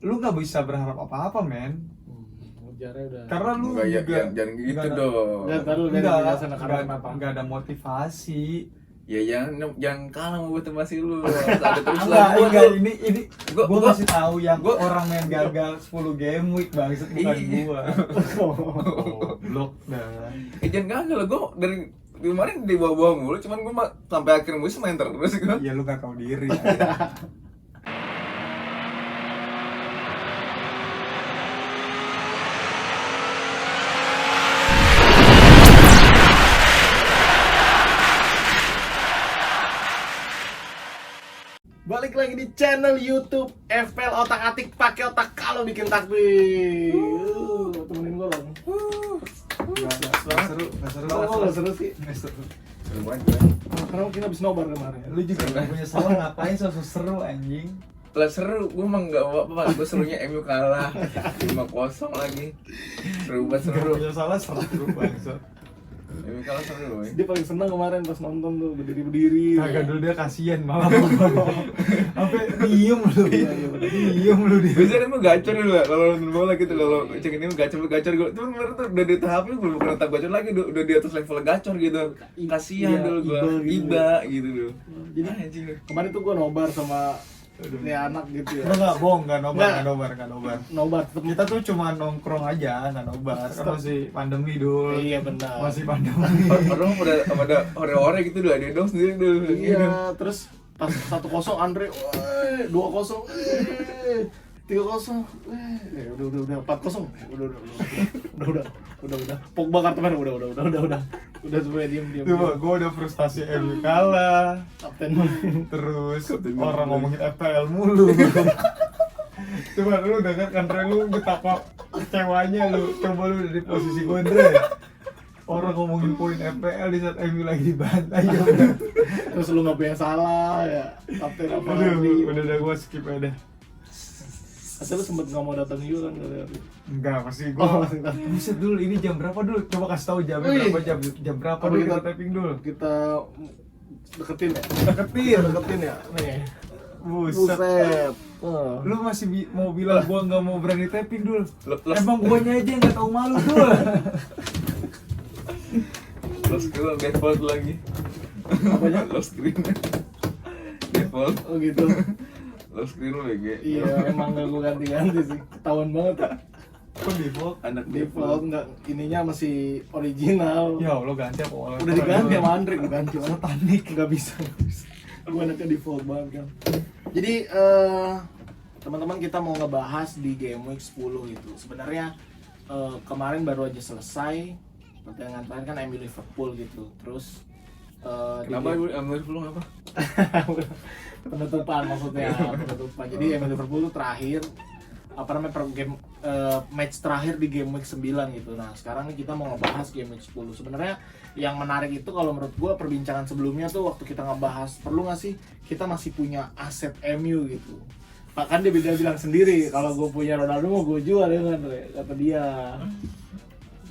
lu nggak bisa berharap apa-apa, men. Ngejarnya udah. Karena lu Enggak, ya, juga jangan gitu nggak ada- dong. Nggak, ntar lu dari nggak penjelasan karena kenapa? nggak ada motivasi. Ya jangan kalah sama motivasi lu. Harus ada terus Enggak, ini Gua- gua gua- kasih tahu yang gua- orang yang gagal 10 game week bangsat bukan Iya. gua. Goblok dah. Jangan gagal, gue dari kemarin di bawah-bawah mulu, cuman gue sampai akhir musim main terus gue. Ya lu gak tahu diri. Balik lagi di channel YouTube FPL Otak Atik pakai otak kalau bikin takbir. Temenin gua dong. Gak seru, gak seru. Oh, nggak seru sih. Nggak seru. Seru banget. Karena mungkin habis nobar kemarin. Lu juga gak punya salah, ngapain sosok seru anjing. Lah seru, gue emang gak apa-apa, gue serunya MU kalah 5-0 lagi. Seru banget, Gak seru. punya salah seru bangsat. MU kalah seru woy. Dia paling senang kemarin pas nonton tuh berdiri-berdiri. Kagak dulu dia kasihan malah. Sampai diem lu. Iya, bener. Diem lu dia. Biasanya emang gacor dulu lah, kalau nonton bola gitu, kalau cek ini gacor gue. Cuman kemarin tuh udah di tahapnya belum pernah tahap gacor lagi, udah di atas level gacor gitu. Kasihan Iya, dulu gue, iba gitu. iba gitu dulu. Jadi anjing. kemarin tuh gua nobar sama ini anak gitu ya. Enggak bohong, enggak Nggak. nobar. Nobar tetep Kita tuh cuma nongkrong aja, enggak nobar. Kan masih pandemi dulu. Iya benar. Masih pandemi. Orang pada ore-ore gitu dulu, dia dong sendiri dulu. Iya, terus pas 1-0 Andre, weh, 2-0, weh, 3-0, weh, udah 4-0, udah, Pogba kartu merah, udah semuanya diem. Tuh, gue udah frustasi MU kalah. Kapten. Terus Kapten orang Madrid. ngomongin FPL mulu. Coba lu denger kan Dre, lu betapa kecewanya lu. Coba lu dari posisi gue Dre. Orang ngomongin poin FPL di saat MU lagi dibantai ya udah. Terus lu nggak punya salah ya, kapten apa lagi? Udah gue skip aja deh. Asal lu sempet nggak mau datang juga kan kali. Enggak, pasti gue. Oh, masih datang. Buset dulu, ini jam berapa dulu? Coba kasih tahu jamnya Wih. berapa jam berapa Apa dulu kita- kita tapping dulu. Kita deketin ya? Deketin. ya? Nih. Buset. Oh. Lu masih mau bilang gua nggak mau berani tapping dulu. Lepas. Emang guanya aja yang nggak tahu malu dulu. Lost screen default lagi. Apanya? Lost screen. Default. Oh gitu. Lost screen lu BG. Iya, emang gak gue ganti-ganti sih. Ketahuan banget ya. Kok default? Anak Default nggak, ininya masih original. Ya Allah ganti apa? Udah diganti sama Andre, gue ganti. Satanik. Nggak bisa. Gue anaknya default banget kan. Jadi teman-teman, kita mau ngebahas di Game Week 10 gitu. Sebenarnya kemarin baru aja selesai pertandingan terakhir kan MU Liverpool gitu. Terus Kenapa ibu ambil lu ngapa? penutupan maksudnya, penutupan. Jadi MU Liverpool itu terakhir apa namanya per game match terakhir di game week 9 gitu. Nah, sekarang nih kita mau ngebahas game week 10. Sebenarnya yang menarik itu kalau menurut gua perbincangan sebelumnya tuh waktu kita ngebahas perlu nggak sih kita masih punya aset MU gitu. Bahkan dia bilang sendiri kalau gue punya Ronaldo mau gue jual ya kan, kata dia.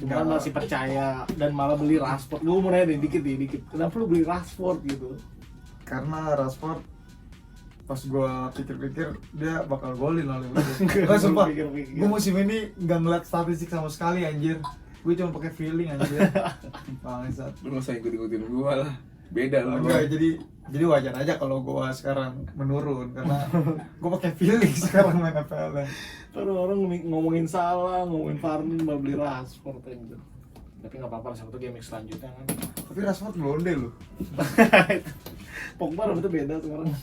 Cuman Nggak. masih percaya dan malah beli Rashford. Gue mau nanya dikit. Kenapa lu beli Rashford gitu? Karena Rashford pas gua pikir-pikir dia bakal golin oleh Enggak sumpah. Pikir-pikir. Gua musim ini nggak ngeliat statistik sama sekali anjir. Gue cuma pakai feeling anjir. Bangsat. Lu nggak usah ikut-ikutin gua lah. Beda lu. Enggak, jadi wajar aja kalau gua sekarang menurun karena gua pakai feeling sekarang main FPL. Kalau orang ngomongin salah, ngomongin Farmin malah beli Rashford gitu. Tapi nggak apa-apa, satu game week selanjutnya kan. Tapi Rashford blonde loh. Pogba rambutnya beda sekarang.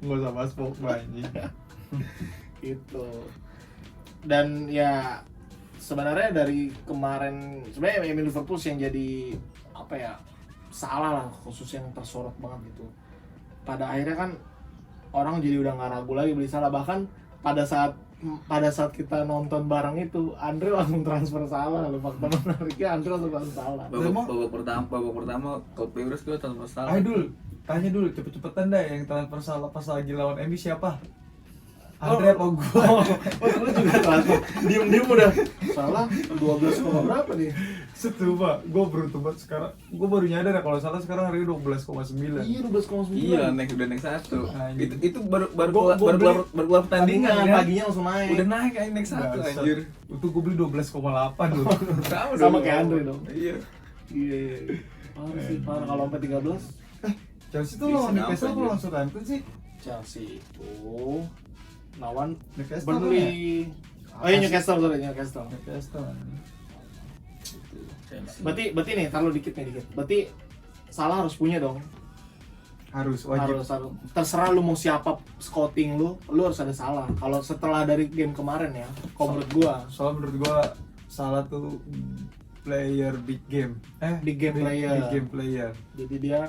Enggak usah bahas Pogba anjing. Gitu. Dan ya sebenarnya dari kemarin sebenarnya MU Liverpool sih yang jadi apa ya, salah lah, khusus yang tersorot banget gitu. Pada akhirnya kan orang jadi udah nggak ragu lagi beli Salah. Bahkan pada saat kita nonton bareng itu Andre langsung transfer Salah. Lalu fakta menariknya Andre langsung transfer Salah. Babak pertama kalau Peres gua tanpa salah. Ayo dulu, tanya dulu cepet-cepetan dah yang transfer salah pas lagi lawan MU siapa? Andre apa gua? Lu juga transfer. Diem udah. Salah 12, berapa nih? Setu pak, gua beruntung banget sekarang. Gua baru nyadar ya kalau salah sekarang harganya 12,9. Iya 12,9. Iya, udah naik 1. Anjir. Itu baru Gua keluar pertandingan kan. paginya langsung naik. Udah naik kan naik 1 Bangsat. anjir. Itu gua beli 12,8 loh. Sama kayak Andre dong. Iya. Iya. Parah sih, parah kalau sampai 13. Chelsea tuh Bisa lawan ngapa, Newcastle apa anjir? lawan Southampton sih? Chelsea itu lawan Newcastle kan ya? Burnley. Oh iya Newcastle. Newcastle. Berarti nih, taruh dikit. Berarti Salah harus punya dong. Harus wajib. Harus. Terserah lu mau siapa scouting lu harus ada Salah. Kalau setelah dari game kemarin ya, kalau menurut gua Soalnya menurut gua Salah tuh player big game. Big game player. Big game player. jadi dia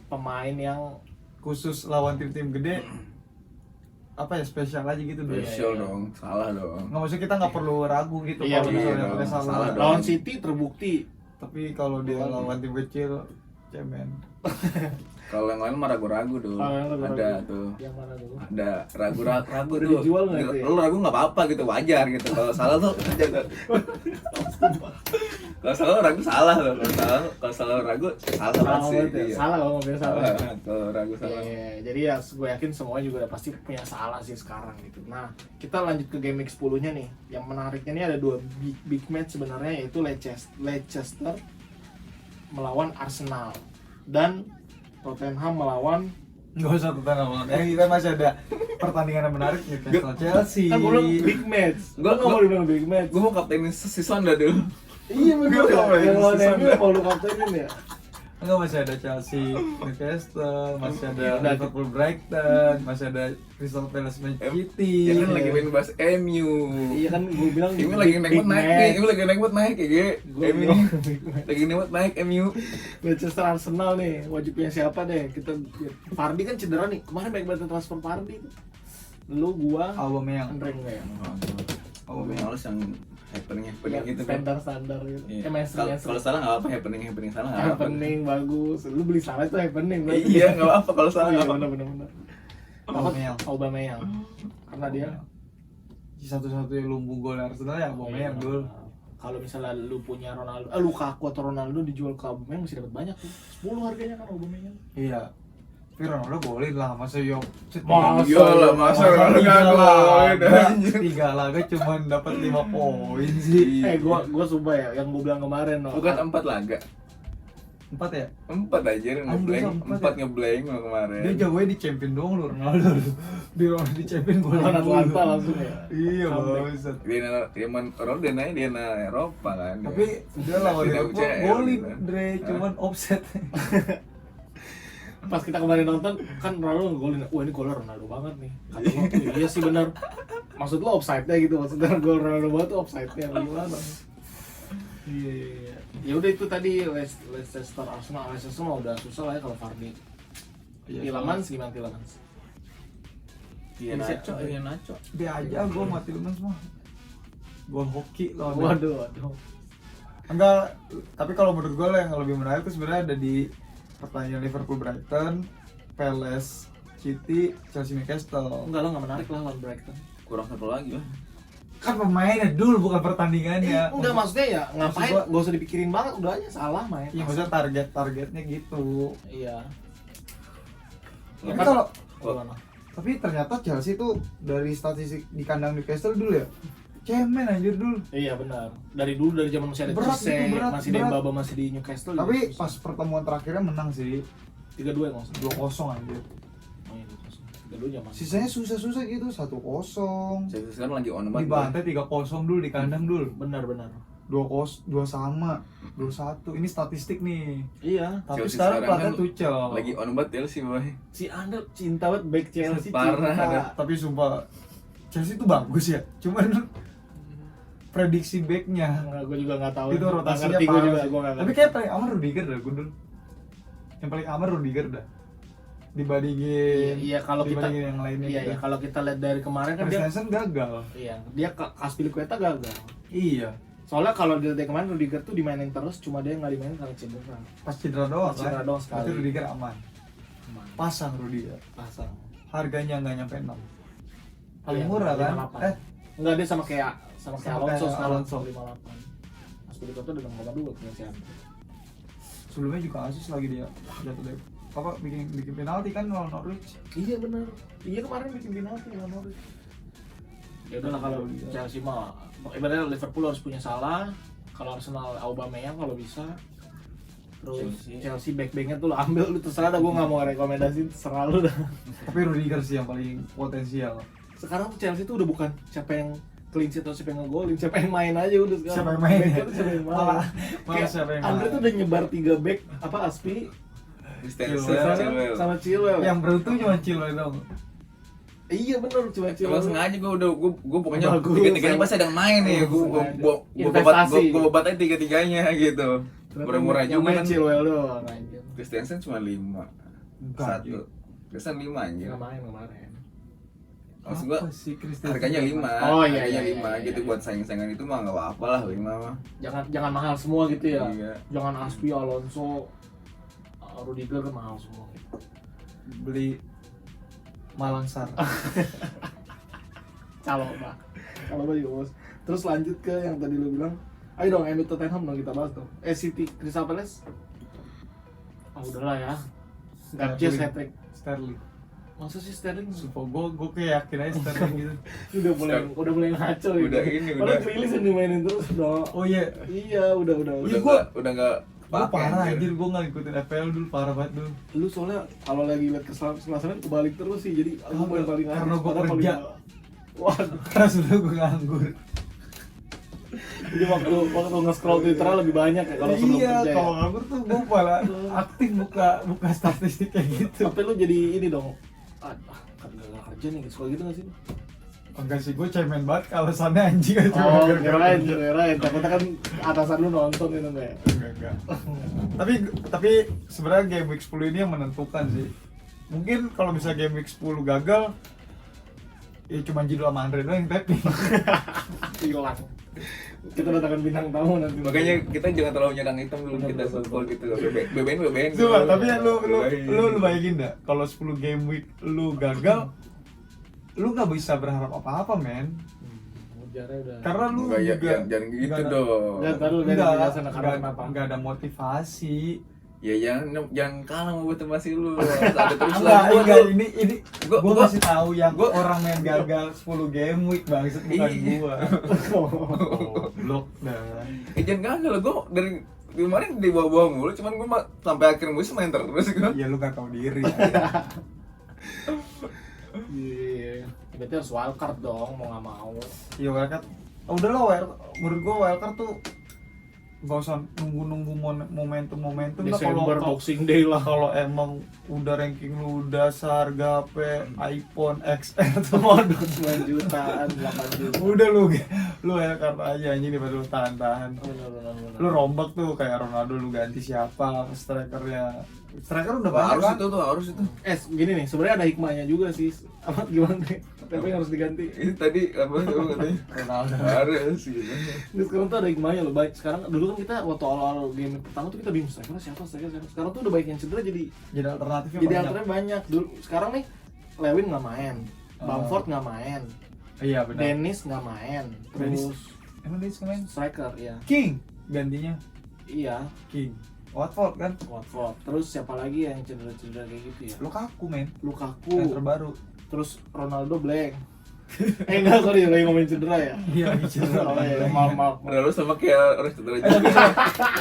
pemain yang Khusus lawan tim-tim gede apa ya spesial aja gitu dulu. Special dong, salah dong. Nggak maksudnya kita nggak perlu ragu gitu Iya, kalau benar misalnya dong. pakai Salah. Salah dong. lawan City terbukti. Tapi kalau dia lawan tim kecil cemen. Kalau yang lain mah ragu-ragu dulu. Kalau yang ragu-ragu. Ada tuh. Yang mana dulu? Ada ragu-ragu Udah tuh. dijual nggak itu ya? Lu ragu nggak apa-apa gitu, wajar gitu. Kalau salah tuh jaga. Kalau salah ragu salah loh. Kalau salah ragu salah banget sih. banget ya. Iya. Salah kalau ngomongin salah. Kalau ragu salah. Iya, jadi ya gue yakin semuanya juga udah pasti punya Salah sih sekarang gitu. Nah, kita lanjut ke game week 10-nya nih. Yang menariknya nih ada dua big match sebenarnya, yaitu Leicester melawan Arsenal dan Tottenham melawan Nggak usah Tottenham. Kita masih ada pertandingan yang menarik Newcastle Chelsea. kan gue bilang big match. Gue nggak mau dibilang big match. Gue mau kaptenin si Sonda dulu. Iya bener Gua ya. mau Yang lawan main MU Sonda. mau lu kaptenin ya. Enggak, masih ada Chelsea, Newcastle, masih ada Ya udah. Liverpool Brighton, masih ada Crystal Palace Manchester City. Ya kan lagi main bahas MU. Iya kan gue bilang Ini lagi naik buat naik nih, ini lagi naik buat naik ya, Ge. Gua MU bilang lagi naik buat naik MU. Manchester Arsenal nih, wajibnya siapa deh? Kita Vardy kan cedera nih. Kemarin baik banget transfer Vardy. Lu gua Aubameyang. Andre enggak ya? Aubameyang. Males yang happening gitu kan. Standar gitu. Iya. Mainstream. Kalau salah nggak apa, happening salah nggak apa. Happening bagus. Lu beli Salah itu happening berarti. Iya nggak apa kalau salah nggak apa. bener. Aubameyang. Aubameyang. Karena dia Satu-satunya lumpuh gol Arsenal ya Aubameyang Iya. dul. Kalau misalnya lu punya Ronaldo, Lukaku atau Ronaldo dijual ke Aubameyang masih dapat banyak tuh. 10 harganya kan Aubameyang. Iya. Tapi Ronaldo golin lah, masa yo. Iyalah, masa Ronaldo nggak golin, anjir. 3 laga cuma dapat 5 poin sih. Iya. Gua sumpah ya, yang gua bilang kemarin no. Bukan 4 laga. 4 ya? 4 aja ngeblank, Anjir, 4 ngeblank lo kemarin. Dia jagonya di champion doang lu Ronaldo. Di champion golin. Lawan mulu. Atlanta langsung ya. Iya, Oh, bangsat. Dia main Ronaldo dia Eropa kan. Tapi dia lawan Tidak Liverpool UCL golin, gitu. Dre, cuman offset. Pas kita kemarin nonton kan Ronaldo ngegolin. Wah, ini golnya Ronaldo banget nih. Kata gua, iya sih benar. Maksud lo offside-nya gitu. Maksudnya gol Ronaldo banget tuh offside-nya gimana? Iya. Ya udah itu tadi Leicester Arsenal. Leicester mah udah susah lah ya kalau Vardy. Tielemans gimana Tielemans? Dia Nacho. Dia aja gua mati lemes mah. Gol hoki loh. Waduh. Enggak, tapi kalau menurut gue yang lebih menarik itu sebenarnya ada di pertandingan Liverpool Brighton, Palace City, Chelsea Newcastle. Enggak lah, nggak menarik lah lawan Brighton. Kurang satu lagi lah. Kan pemainnya dulu bukan pertandingannya. Enggak, maksudnya ya ngapain? Maksud gua- Gak usah dipikirin banget, udah aja Salah main. Iya, maksudnya targetnya gitu. Iya. Tapi kalau Gimana? tapi ternyata Chelsea tuh dari statistik di kandang Newcastle dulu ya. Cemen anjir dulu. Iya benar. Dari dulu dari zaman masih ada Berat Cisse, itu, berat, masih di berat. Mbaba, masih di Newcastle. Tapi juga pas pertemuan terakhirnya menang sih 3-2 ya maksudnya. 2-0 anjir. Oh iya 3-2 zaman. Sisanya susah-susah gitu 1-0. Saya sekarang lagi on banget. Dibantai 3-0 dulu di kandang dulu. Benar. 2 sama, 2-1. Ini statistik nih. Iya. Tapi Chelsea sekarang sekarang pelatih kan Tuchel. Lagi on banget Chelsea boy. Si Anda cinta banget back Chelsea. Parah. cinta. Ada. Tapi sumpah Chelsea itu bagus ya. Cuman prediksi backnya Enggak, gue juga nggak tahu. itu Nggak rotasinya ngerti gue parah juga, sih. gue nggak Tapi ngerti. kayak paling aman Rudiger dah Gundul. Yang paling aman Rudiger dah. Dibandingin Iya, kalau kita dibandingin yang lainnya. Iya, gitu. iya, kalau kita lihat dari kemarin kan dia Christensen gagal. iya, dia Aspilicueta gagal. Iya. Soalnya kalau dari kemarin Rudiger tuh dimainin terus, cuma dia nggak dimainin karena cedera. Pas cedera doang Pas cedera doang sekali. Berarti Rudiger aman. Aman. Pasang Rudiger. Pasang. Harganya nggak nyampe 6. paling Iya, murah kan? 58. Enggak, dia sama kayak Sama Alonso kayak sekarang Alonso. 58. Aspilicueta udah 6,2 penyelesaian. Sebelumnya juga asis lagi dia jatuh dari apa bikin penalti kan lawan Norwich. Iya benar. Iya kemarin bikin penalti lawan Norwich. Ya udahlah kalau Chelsea mah ibaratnya Liverpool harus punya Salah, kalau Arsenal Aubameyang kalau bisa. Terus Chelsea back-backnya tuh lo ambil, lu terserah dah, gue nggak mau rekomendasiin, terserah lu dah. Tapi Rudiger sih yang paling potensial. Sekarang tuh Chelsea tuh udah bukan siapa yang clean sheet atau siapa yang ngegolin, siapa yang main aja udah sekarang. Siapa yang main ya? Backnya tuh siapa yang main. Malah Kayak siapa yang Andre main. tuh udah nyebar 3 back, apa Aspi, Christensen, Chilwell. Chilwell. sama Chilwell. Yang beruntung cuma Chilwell dong. Iya bener, cuma Emang Chilwell. sengaja gue pokoknya Bagus. tiga-tiganya pasti ada yang main nih. Investasi. Gue bobatin tiga-tiganya gitu. Murah-murah Yang juga main kan. Chilwell doang anjir. Christensen cuma 5. Enggak, 1. Christensen 5 anjir. Nggak main kemarin. Maksud gua Apa sih Christensen? harganya 5. Oh, iya, Harganya iya, 5 iya, gitu iya. buat saing-saingan itu mah enggak apa-apa lah 5 mah. Jangan mahal semua gitu ya. Iya. Jangan Aspi, Alonso, Rudiger kan mahal semua. Beli Malangsar. Kalau juga bos. Terus lanjut ke yang tadi lu bilang. Ayo dong, MU Tottenham dong kita bahas dong. City Crystal Palace. Ah udahlah ya. Gakjes hat-trick. Sterling. Masa sih Sterling? Sumpah gue kayak yakin aja Sterling gitu. udah mulai ngaco ya. Udah ini, Padahal udah. Grealish yang dimainin terus dong. Oh iya. Iya, udah. Iya, gua- Udah enggak Gue parah anjir, gue gak ngikutin FPL dulu, parah banget dulu. Lu soalnya kalau lagi lihat kesalahan kebalik terus sih, jadi aku main paling Karena atas, gua padahal paling kerja. bawah. Waduh. Karena sudah gue nganggur. Jadi waktu nge-scroll Twitter lebih banyak ya kalau sebelum Iya, kerja ya. kalau nganggur tuh gue malah aktif buka statistik kayak gitu. Tapi lu jadi ini dong. Kan gak kerja nih, suka gitu gak sih? Enggak sih, gue cemen banget kalau sana anjing aja. Oh, kirain. Takutnya kan atasan lu nonton gitu ya. Enggak. Tapi sebenarnya game week 10 ini yang menentukan sih. Mungkin kalau bisa game week 10 gagal, ya cuma Jido sama Andre doang yang tapping. Hilang. Kita datangkan bintang tamu nanti. Makanya kita jangan terlalu nyerang hitam dulu kita football gitu. BBN. Coba, tapi ya lu bayangin dah, kalau 10 game week lu gagal, lu nggak bisa berharap apa-apa, men. Ujarnya udah. Karena lu Enggak ya, juga jangan gitu nggak ada- dong. Ya, ntar lu biar dijelasin karena kenapa. nggak ada motivasi. Ya jangan kalah sama motivasi lu. Ada terus Enggak, ini Gua- gua gua- kasih tahu yang gua- orang yang gagal 10 game week bangsat bukan Iya. gua. Blok dah. Jangan kalah gue dari kemarin di bawah-bawah mulu, cuman gue sampai akhir musim main terus gue. Ya lu gak tahu diri. Iya. Berarti harus wildcard dong, mau nggak mau. Iya wildcard. Udah lah menurut gua wildcard tuh gak usah nunggu momentum lah. Desember Boxing Day lah. Kalau emang udah ranking lu dasar HP iPhone XR tuh waduh 9 jutaan, 8 juta. udah lu wildcard aja anjing daripada lu tahan. Benar. Lu rombak tuh kayak Ronaldo, lu ganti siapa strikernya. Striker udah banyak Harus kan? itu tuh, harus itu. Gini nih, sebenarnya ada hikmahnya juga sih. Apa gimana nih? Tapi yang harus diganti. Ini tadi apa tuh katanya? Ronaldo. Harus gitu. Terus sekarang tuh ada hikmahnya loh, baik. Sekarang dulu kan kita waktu awal-awal game pertama tuh kita bingung strikernya siapa. Sekarang tuh udah baik yang cedera jadi Alternatifnya jadi banyak. alternatif banyak. Dulu sekarang nih Lewin nggak main, Oh. Bamford nggak main, Iya benar. Dennis nggak main, Dennis. terus Emang dia main striker ya. King gantinya Iya, King. Watford kan? Watford. Terus siapa lagi yang cedera-cedera kayak gitu ya? Lukaku men. Yang Lukaku. terbaru. Terus Ronaldo blank. Enggak, sorry, lagi ngomongin cedera ya. Iya, cedera. Oh iya, maaf. Lalu sama kayak orang cedera Tapi juga.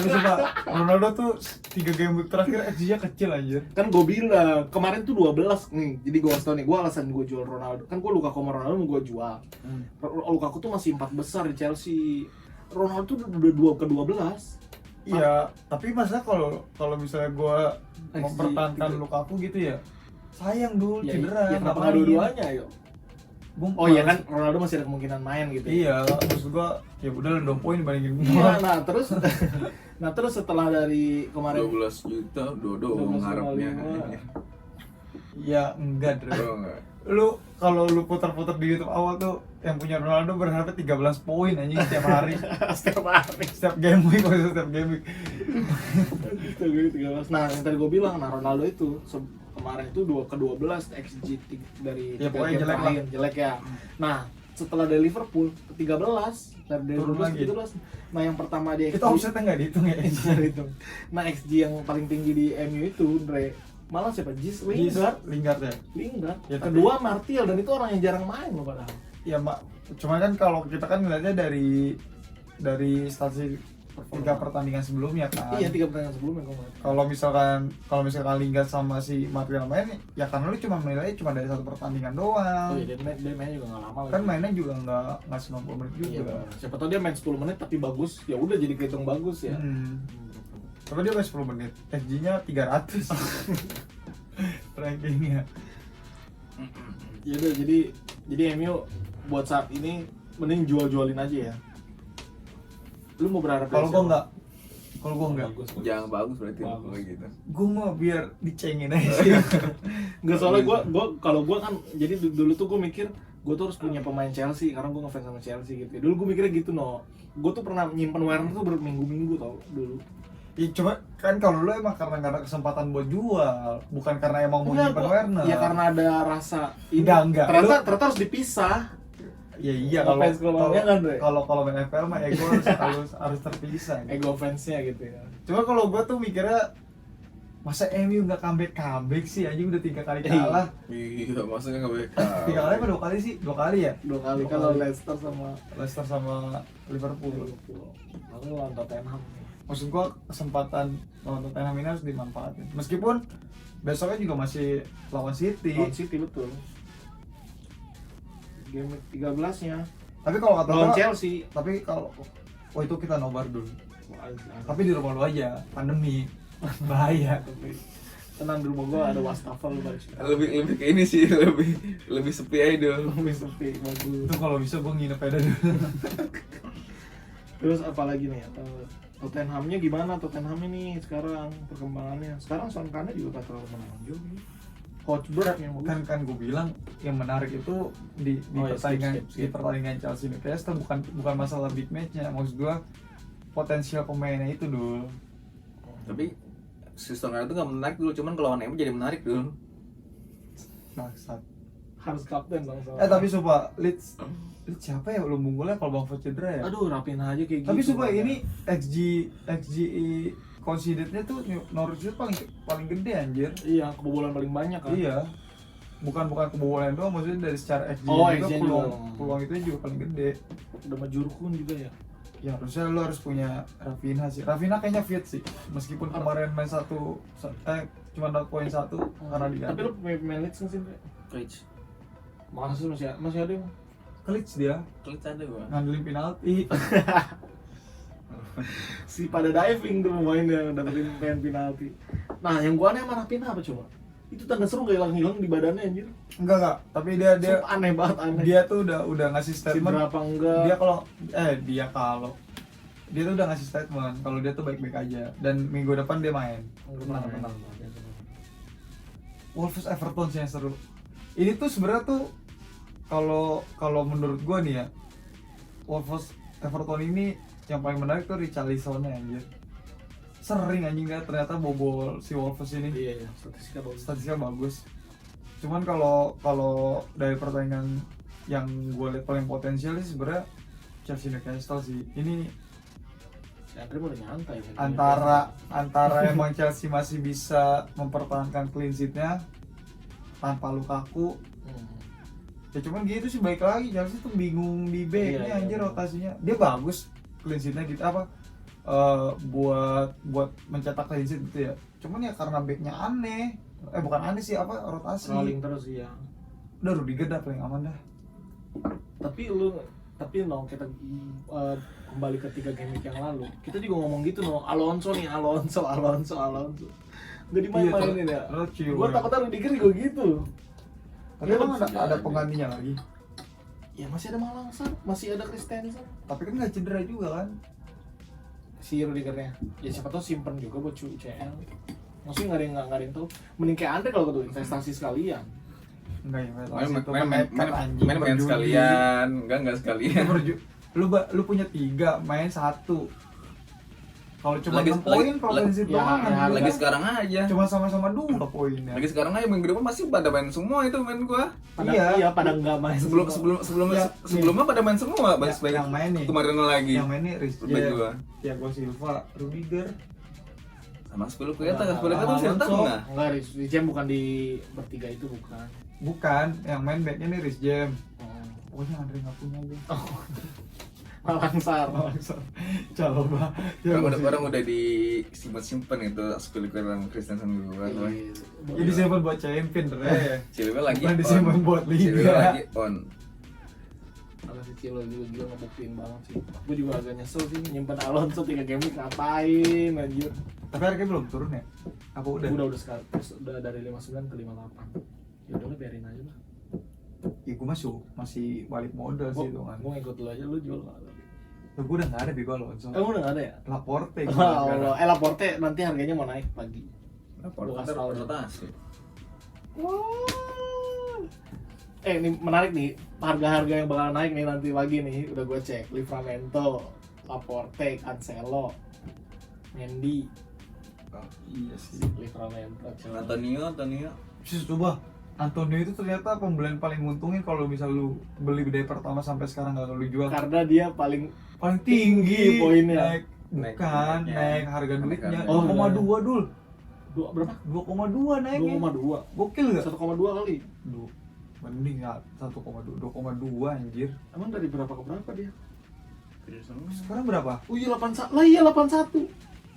coba Ronaldo tuh 3 game week terakhir XG-nya kecil anjir. Kan gue bilang kemarin tuh 12 nih. Jadi gue kasih tau nih, gue alasan gue jual Ronaldo. Kan gue Lukaku sama Ronaldo mau gue jual. Lukaku tuh masih 4 besar di Chelsea. Ronaldo tuh udah 2 ke 12. Iya, tapi masalah kalau misalnya gua XG mempertahankan gitu. Lukaku gitu ya. Sayang dulu Ya, cedera ya nggak kenapa main. nggak dua-duanya ayo? Gua Oh iya males. kan Ronaldo masih ada kemungkinan main gitu. Iya, maksud gua ya udah 2 poin bandingin Iya, gua. nah terus setelah dari kemarin 12 juta, dodo 12,5. ngarepnya. Ya enggak, Dre. Oh enggak. Lu kalau lu putar-putar di YouTube awal tuh yang punya Ronaldo berharapnya 13 poin anjing setiap hari. setiap hari. Setiap game week, maksudnya setiap game week. Gitu, 13. Nah, yang tadi gue bilang, nah Ronaldo itu kemarin itu ke-12 XG dari Ya, 3 pokoknya game jelek lah. terakhir, jelek ya. Nah, setelah dari Liverpool ke-13, dari Turun 12 lagi. ke 13. Nah, yang pertama di Itu offsetnya nggak dihitung ya? Bisa dihitung. Nah, XG yang paling tinggi di MU itu Dre, malah siapa? Lingard ya. Lingard. Ya, tapi- Kedua Martial, dan itu orang yang jarang main loh padahal. Ya mak, cuma kan kalau kita kan ngeliatnya dari statistik 3 pertandingan sebelumnya kan. Iya, 3 pertandingan sebelumnya gue ngeliat. Kalau misalkan Lingard sama si Martial main, ya karena lu cuma menilai cuma dari 1 pertandingan doang. Oh iya, dia mainnya juga nggak lama Kan lagi. mainnya juga nggak 90 menit Iya, juga. benar. Siapa tahu dia main 10 menit tapi bagus, ya udah jadi kehitung bagus ya. Tapi dia main 10 menit, XG-nya 300. Rankingnya. Ya udah, jadi MU buat saat ini mending jual-jualin aja ya. Lu mau berharap Kalau dari gua siapa? enggak, kalau gua enggak, Bagus. Jangan bagus berarti Bagus. kalau gitu. gua mau biar dicengin aja sih. Enggak, soalnya kalau gua kan jadi dulu tuh gua mikir gua tuh harus punya pemain Chelsea karena gua ngefans sama Chelsea gitu. Dulu gua mikirnya gitu no. Gua tuh pernah nyimpen Werner tuh berminggu-minggu tau dulu. Ya cuma kan kalau lu emang karena nggak ada kesempatan buat jual, bukan karena emang mau nyimpen Werner. Ya karena ada rasa ini. Enggak. Ternyata harus dipisah. Ya iya kalau Ngefans keluarnya kan, Dre? kalau main FPL mah ego harus terpisah. Gitu. Ego fansnya gitu ya. Cuma kalau gua tuh mikirnya masa MU nggak comeback sih, anjing udah 3 kali Iya. kalah. Iya, maksudnya nggak baik. 3 kali apa 2 kali sih? 2 kali ya? 2 kali Dua kalau kali. Leicester sama Leicester sama Liverpool. lalu lawan Tottenham. Maksud gua kesempatan lawan Tottenham ini harus dimanfaatin. Meskipun besoknya juga masih lawan City. Lawan City betul. Game 13-nya Tapi kalau kata lawan gua, Chelsea. tapi kalau itu kita nobar dulu. Wah, Tapi di rumah lu aja, pandemi. Bahaya. tapi tenang, di rumah gua ada wastafel lu balik. Lebih ke ini sih, lebih sepi aja dulu. Lebih sepi, bagus. Itu kalau bisa gua nginep aja dulu. Terus apa lagi nih? Tottenhamnya gimana? Tottenham ini sekarang perkembangannya. Sekarang Son Kane juga tak terlalu menonjol. Hotspur yang bagus. kan gue bilang yang menarik itu di Oh ya, pertandingan skip. di pertandingan Chelsea Newcastle bukan masalah big match-nya, maksud gua potensial pemainnya itu dulu. Tapi sistem itu nggak menarik dulu, cuman kalau lawan MU jadi menarik dulu. Bangsat. Harus kapten dong soalnya. Tapi sumpah Leeds siapa ya belum unggulnya kalau Bang Ford cedera ya? Aduh, rapin aja kayak gitu. Tapi sumpah ini XG conceded-nya tuh Norwich itu paling gede anjir. Iya, kebobolan paling banyak kan. Iya. Bukan kebobolan doang, maksudnya dari secara XG Oh, juga XG peluang itu juga paling gede. Udah majurkun juga ya. Ya harusnya lu harus punya Rafinha sih. Rafinha kayaknya fit sih. Meskipun kemarin main cuma dapat poin 1 karena diganti. Tapi lu pemain Leeds nggak sih, Bre? Klitsch, Masih ada yang Klitsch dia Klitsch ada gua. ngandelin penalti. si pada diving tuh pemainnya dapetin penalti. Nah, yang gua aneh sama Rapina apa coba? Itu tanda seru gak hilang-hilang di badannya anjir. Enggak, tapi dia Sumpah aneh banget, aneh. dia tuh udah ngasih statement. Cedera apa enggak? Dia tuh udah ngasih statement kalau dia tuh baik-baik aja dan minggu depan dia main. Menang. Wolves Everton sih yang seru. Ini tuh sebenarnya tuh kalau menurut gua nih ya, Wolves Everton ini yang paling menarik tuh Richarlison-nya anjir. Sering anjing dia ternyata bobol si Wolves ini. Iya, statistika bagus. Cuman kalau dari pertandingan yang gue lihat paling potensial sih sebenarnya Chelsea Newcastle sih. Ini Si Andre udah nyantai kan. antara emang Chelsea masih bisa mempertahankan clean sheet-nya tanpa Lukaku. Ya cuman gitu sih, baik lagi Chelsea tuh bingung di back-nya Iya, anjir iya. rotasinya. Dia bagus clean sheet-nya gitu buat mencetak clean sheet gitu ya. Cuman ya karena back-nya aneh. Bukan aneh sih, rotasi. Rolling terus ya. Udah Rudiger dah paling aman dah. Tapi kita kembali ke 3 game week yang lalu. Kita juga ngomong gitu Alonso nggak dimain-mainin ya. Lucu. Gua takutnya Rudiger juga gitu. Tapi Iya, emang betul. ada penggantinya lagi. Ya masih ada Malangsar, masih ada Christensen. Tapi kan nggak cedera juga kan? Si Rudigernya. Ya siapa tahu simpen juga buat CL. Maksudnya nggak ada yang tahu. Mending kayak Andre kalau gitu investasi sekalian. Enggak ya, Main sekalian, enggak sekalian. Lu punya 3, main 1. Kalau cuma Lagi- 6 poin lagi- provinsi ya, doang ya, anjir. Lagi sekarang aja. Cuma sama-sama 2 poinnya. Lagi sekarang aja minggu depan masih pada main semua itu main gua. Iya. Pada nggak main Sebelumnya Ya, sebelumnya pada main semua, Ya, sebagai yang main nih. kemarin lagi. Yang main nih Baik Rizky, gua. Thiago Silva, Rudiger. Sama 10 kelihatan, Nah, 10 kelihatan Alonso. tengah. Enggak, di jam bukan di bertiga itu bukan. Bukan, yang main backnya nih Riz James. Oh. Pokoknya Andre nggak punya aja. Malangsar. Coba. Orang udah disimpan itu sepuluh-sepuluh Kristensen gua. Jadi disimpan buat champion, Re. Ceweknya lagi Bukan disimpan buat liga. Ceweknya lagi on. Kalau si Cilo juga ngebuktiin banget sih. Gue juga agak nyesel sih nyimpen Alonso 3 game week ngapain anjir. Tapi harganya belum turun ya? Apa udah? Udah sekarang udah dari 59 ke 58. Ya udah biarin aja lah. Ya gue masih balik modal sih itu kan. Gue ngikut lu aja, lu jual nggak? Ya, gue udah nggak ada Bego Alonso. Udah nggak ada ya? Laporte gue Oh, sekarang. Allah. Laporte nanti harganya mau naik pagi. Laporte kasih tahu. rotasi. Ini menarik nih, harga-harga yang bakal naik nih nanti pagi nih, udah gue cek. Livramento, Laporte, Cancelo, Mendy, Iya sih. Livramento, Antonio. Sis, coba Antonio itu ternyata pembelian paling nguntungin kalau misal lu beli dari pertama sampai sekarang nggak lu jual. karena dia paling Paling tinggi poinnya. Bukan, Naik naik harga naik duitnya. harga. Oh, 2,2 dul. berapa? 2,2 naiknya. 2,2. Gokil gak? 1,2 kali. Duh, mending ya 1,2, 2,2 anjir. Emang dari berapa ke berapa dia? Sekarang berapa? Oh iya 81. Lah iya 81.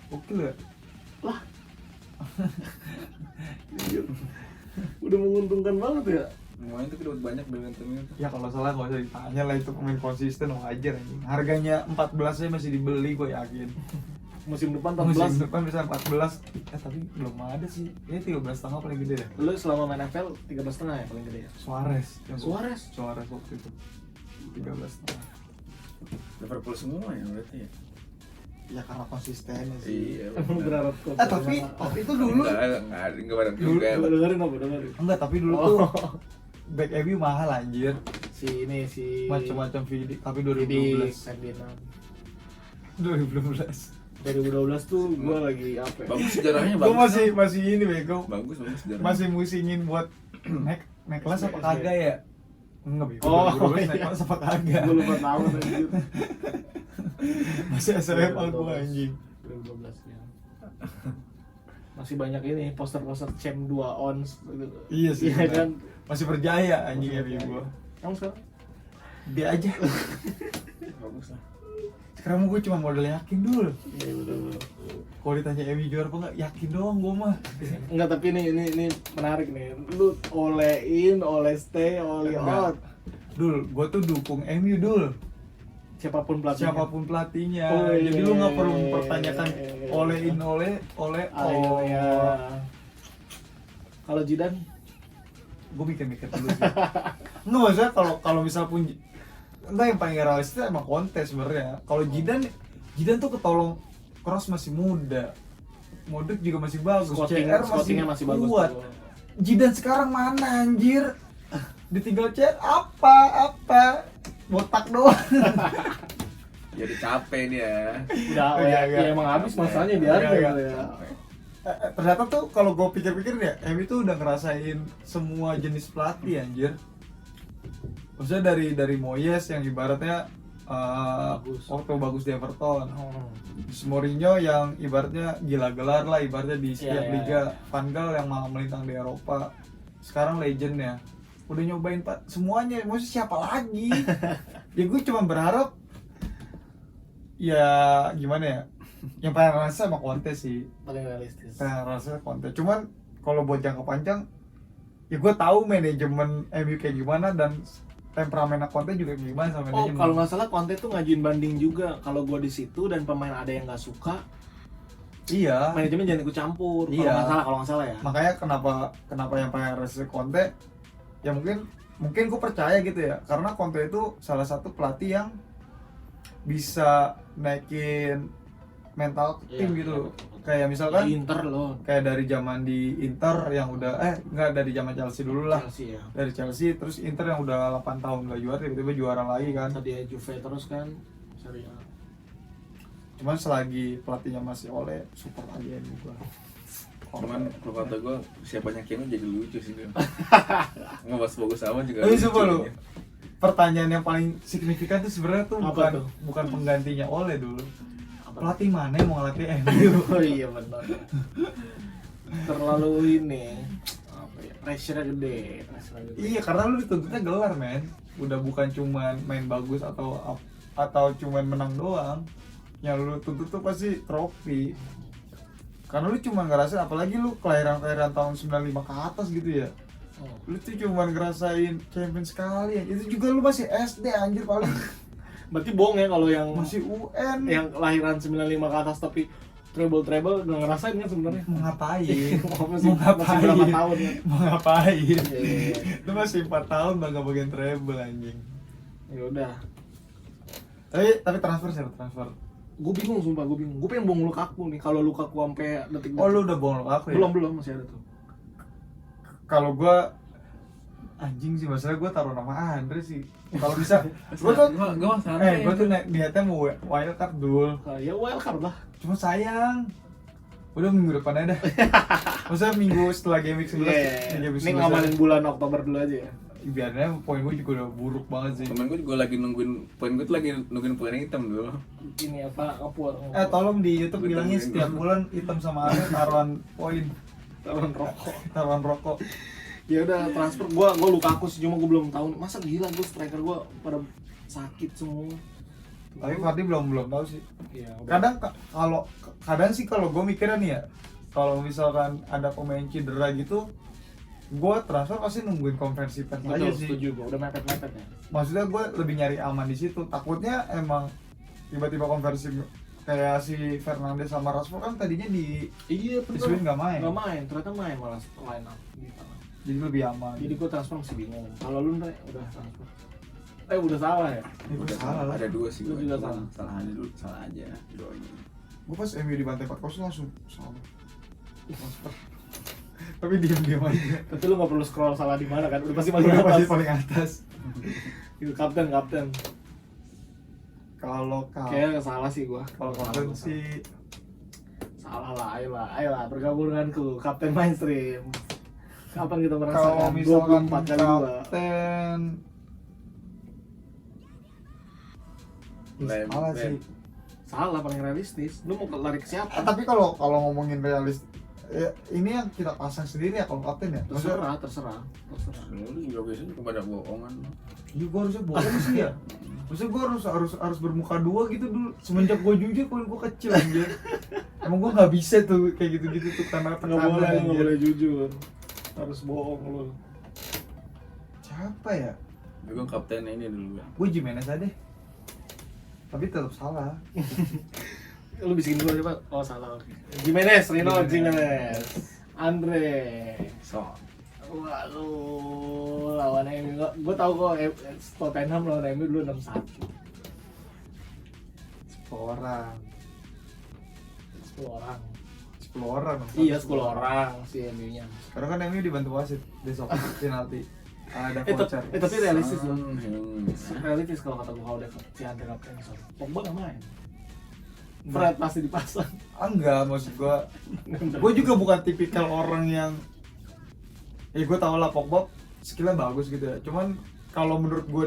Gokil gak? Lah. Udah menguntungkan banget ya. Semuanya itu dapat banyak dari Antonio. Ya kalau salah nggak usah ditanya lah, itu pemain konsisten wajar anjing. Harganya 14 aja masih dibeli gue yakin. Musim depan Musim 14. depan bisa 14. Tapi belum ada sih. Ini 13,5 paling gede deh. Lu selama main FPL 13,5 ya paling gede ya? Suarez. Suarez Waktu itu 13,5. Liverpool semua ya berarti ya. Ya karena konsistennya sih. Iya. Emang berharap kok. Tapi itu dulu Enggak bareng Dulu- juga. Gue dengerin apa dengerin? enggak, tapi dulu tuh back MU mahal anjir. Si ini si Macam-macam video, tapi Di 2012. Ferdinand. 2012. 2012 tuh gue lagi apa ya? Bagus sejarahnya Gue bagus. masih ini bego. Bagus sejarahnya. Masih musingin buat naik kelas apa kagak ya? Enggak bego. Oh, 2012 naik iya. kelas apa kagak? Gue lupa tahun anjir. Masih SMA gue anjing. 2012 ya. Masih banyak ini poster-poster Cem 2 ons gitu. Iya sih. Iya benar. kan? Masih berjaya anjing MU gue. Kamu sekarang? Dia aja. Bagus lah. Sekarang gue cuma modal yakin dulu. Iya betul. Kalau ditanya MU juara apa enggak, yakin doang gue mah. Enggak, tapi ini menarik nih. Lu oleh in, oleh stay, oleh out. Dul, gue tuh dukung MU dul. Siapapun pelatihnya. Siapapun pelatihnya. Oh, iya. Jadi lu nggak perlu mempertanyakan oleh in oleh Oh ya. Kalau Zidane Gue mikir-mikir dulu sih. Nggak, maksudnya kalau misal pun enggak, yang paling realistis emang Conte sebenarnya. Kalau Zidane tuh ketolong Kroos masih muda. Modric juga masih bagus. CR scoutingnya masih bagus kuat. tuh. Zidane sekarang mana anjir? Ditinggal CR apa? Botak doang. Jadi capek dia. Udah Enggak, ya emang habis masanya dia Enggak, gitu enggak. ya. Ternyata tuh kalau gue pikir-pikir ya, MU tuh udah ngerasain semua jenis pelatih anjir. Maksudnya dari Moyes yang ibaratnya Bagus. waktu bagus di Everton. Oh. Mourinho yang ibaratnya gila gelar lah ibaratnya di setiap Iya, iya, liga. iya. Van Gaal yang malah melintang di Eropa. Sekarang legend ya. Udah nyobain semuanya, maksudnya siapa lagi? Ya gue cuma berharap ya gimana ya? Yang paling rasa sama Conte sih. Paling realistis. Paling rasa Conte. Cuman kalau buat jangka panjang ya gue tahu manajemen MU kayak gimana dan temperamen Conte juga kayak gimana sama Oh, manajemen. kalau nggak salah Conte tuh ngajuin banding juga. Kalau gua di situ dan pemain ada yang nggak suka, Iya. manajemen jangan ikut campur. Iya. Kalau nggak salah ya. Makanya kenapa yang paling rasa Conte ya mungkin gue percaya gitu ya, karena Conte itu salah satu pelatih yang bisa naikin mental tim Iya, gitu. iya, betul. Kayak misalkan Di Inter loh. kayak dari zaman di Inter yang udah enggak, dari zaman Chelsea dulu lah. Chelsea ya. Dari Chelsea terus Inter yang udah 8 tahun gak juara tiba-tiba juara lagi kan. Tadi Juve terus kan. Serie A. Cuman selagi pelatihnya masih Ole, support aja MU gua. Cuman kalau kata gue siapanya Keanu jadi lucu sih dia. Nggak pas bagus aman juga. Tapi lucu coba lu, dia. pertanyaan yang paling signifikan tuh sebenarnya tuh Apa bukan tuh? bukan penggantinya Ole dulu. Apa? Pelatih mana yang mau ngelatih MU? Oh iya benar. Terlalu ini apa ya? Pressure gede. Iya, karena lu dituntutnya gelar, men. Udah bukan cuman main bagus atau cuman menang doang. Yang lu tuntut tuh pasti trofi. Karena lu cuma ngerasain, apalagi lu kelahiran tahun 95 ke atas gitu ya. Oh. Lu tuh cuma ngerasain champion sekali ya. Itu juga lu masih SD anjir paling. Berarti bohong ya kalau yang Masih UN. yang kelahiran 95 ke atas tapi treble nggak ngerasain kan sebenarnya. Mau ngapain? Masih Mau ngapain? berapa tahun ya? Mau ngapain? Iya. Lu masih 4 tahun bangga bagian treble anjing. Ya udah. Tapi transfer siapa transfer? Gue bingung sumpah, gue bingung. Gue pengen buang Lukaku nih. Kalau Lukaku sampai detik-detik. Oh, lu udah bohong aku ya? belum masih ada tuh. Kalau gua anjing sih, masalah gua taruh nama Andre sih. Kalau bisa gua tuh Gua santai. gua tuh niatnya mau wild card dulu. Ya wildcard lah. Cuma sayang. Udah minggu depan aja dah. Maksudnya minggu setelah game week 11. Iya. Ini ngamanin bulan Oktober dulu aja ya. Biarnya poin gua juga udah buruk banget sih. Temen gue juga lagi nungguin poin gue tuh lagi nungguin poin hitam dulu. Ini apa kapur. Tolong di YouTube Betul, bilangin betul. setiap bulan hitam sama Andre taruhan poin, Taruhan rokok. taruhan rokok. Ya udah transfer gua Lukaku sih, cuma gua belum tahu. Masa gila gua striker gua pada sakit semua. Tapi Fadli belum tahu sih. Iya, udah. Kadang sih kalau gue mikirnya nih ya, kalau misalkan ada pemain cedera gitu, gue transfer pasti nungguin konversi pers aja Betul, sih. setuju gua. Udah mepet-mepet ya. Maksudnya gue lebih nyari aman di situ. Takutnya emang tiba-tiba konversi kayak si Fernandes sama Rashford kan tadinya Iya, disuruh nggak main. Nggak main, ternyata main malah line up di tengah. Jadi lebih aman. Jadi gua transfer masih bingung. Kalau lu Ndre, udah transfer. Udah salah ya? Udah salah lah. Ada dua sih Lu gue. juga salah. Salah aja dulu, salah aja doanya. Gue pas MU dibantai 4-0 langsung salah. Transfer. Tapi diam-diam aja. Tapi lu nggak perlu scroll salah di mana kan? Udah pasti paling Udah pasti atas. paling atas. Itu kapten. Kalau Kayaknya salah sih gua. kapten sih Salah lah, ayolah bergabung denganku, Kapten Mainstream. Kapan kita kalau merasakan misalkan 24 kali gua? kapten Lem, salah lem. sih. Salah, paling realistis. Lu mau lari ke siapa? Tapi kalau ngomongin realis, ya, ini yang kita pasang sendiri ya kalau kapten ya. Maksudnya, Terserah. Lu juga biasanya kepada bohongan. ya gue harusnya bohong sih ya. Maksudnya gue harus bermuka dua gitu dulu. Semenjak gue jujur poin gue kecil anjir. Emang gue nggak bisa tuh kayak gitu-gitu tuh karena tekanan Nggak anjir. boleh jujur. Harus bohong lu. Siapa ya? Gue kapten ini dulu. Gue Jimenez aja deh. Tapi tetap salah. Lu bisikin dulu coba. Oh salah. Jimenez, Jimenez. Jimenez. Andre. So, Waduh, lawan MU. Gue tahu kok Tottenham lawan MU dulu 6-1. 10 orang. 10 orang. 10 orang. Iya, 10 orang si MU-nya. Karena kan MU dibantu wasit besok penalti. Ada voucher. Tapi realistis loh. Hmm. Realistis kalau kata gue kalau udah si Andre kapten so. Pogba nggak main. Fred pasti dipasang. Enggak, maksud gue juga bukan tipikal orang yang gue tau lah Pogba skillnya bagus gitu ya. Cuman kalau menurut gue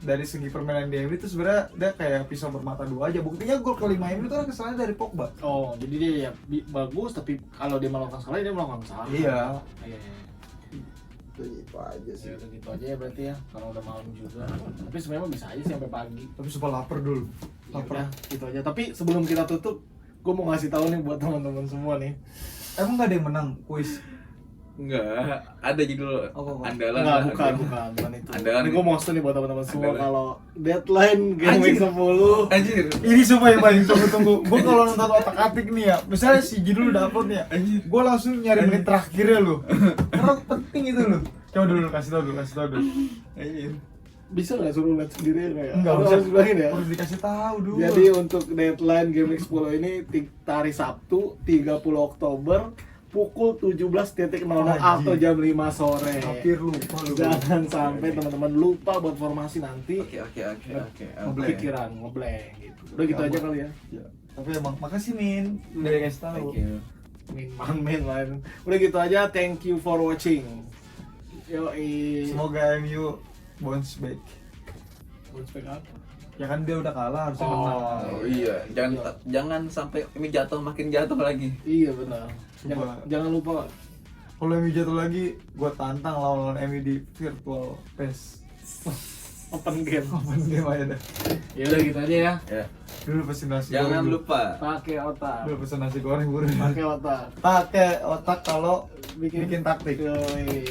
dari segi permainan di MU itu sebenarnya dia kayak pisau bermata dua aja. Buktinya gol kelima MU itu kan kesalahan dari Pogba. Oh, jadi dia ya bagus tapi kalau dia melakukan kesalahan dia melakukan kesalahan. Iya. Iya. Itu aja Ya, udah gitu aja ya berarti ya kalau udah malam juga. Tapi sebenarnya bisa aja sih sampai pagi. Tapi super lapar dulu. Ya udah, gitu aja. Tapi sebelum kita tutup, gue mau ngasih tahu nih buat teman-teman semua nih. Emang gak ada yang menang kuis? Enggak, ada judul Oh, andalan. Enggak, lah, bukan itu. Andalan. Ini gue mau nih buat teman-teman semua Andalan. kalau deadline game week 10. Anjir. Ini semua yang paling tunggu-tunggu. Gue kalau nonton otak-atik nih ya, misalnya si judul udah upload nih ya, gue langsung nyari menit terakhirnya loh. Karena penting itu loh. Coba dulu kasih tau dulu. Anjir. Bisa nggak suruh lihat sendiri kayak? Enggak Harus usah. bilangin ya. Harus dikasih tahu dulu. Jadi untuk deadline game week 10 ini hari Sabtu 30 Oktober pukul 17.00 atau jam 5 sore. hampir lupa lu. Jangan sampai teman-teman lupa buat formasi nanti. Oke. Ngeblank. Pikiran ngeblank gitu. Udah gitu aja kali ya. Ya. Tapi emang makasih Min, udah kasih tahu. Thank you. Main lain. Udah gitu aja, thank you for watching. Semoga MU bounce back. Apa? Ya kan dia udah kalah harusnya menang. Oh iya, jangan sampai ini jatuh makin jatuh lagi. Iya benar. Coba. Jangan lupa. Kalau MU jatuh lagi, gua tantang lawan MU di virtual PES. Open game. Open game aja dah. Ya udah gitu aja ya. Ya. Dulu pesen nasi Jangan goreng. lupa. Pakai otak. Dulu pesen nasi goreng buru. Pakai otak. Pakai otak kalau bikin taktik. Yoi.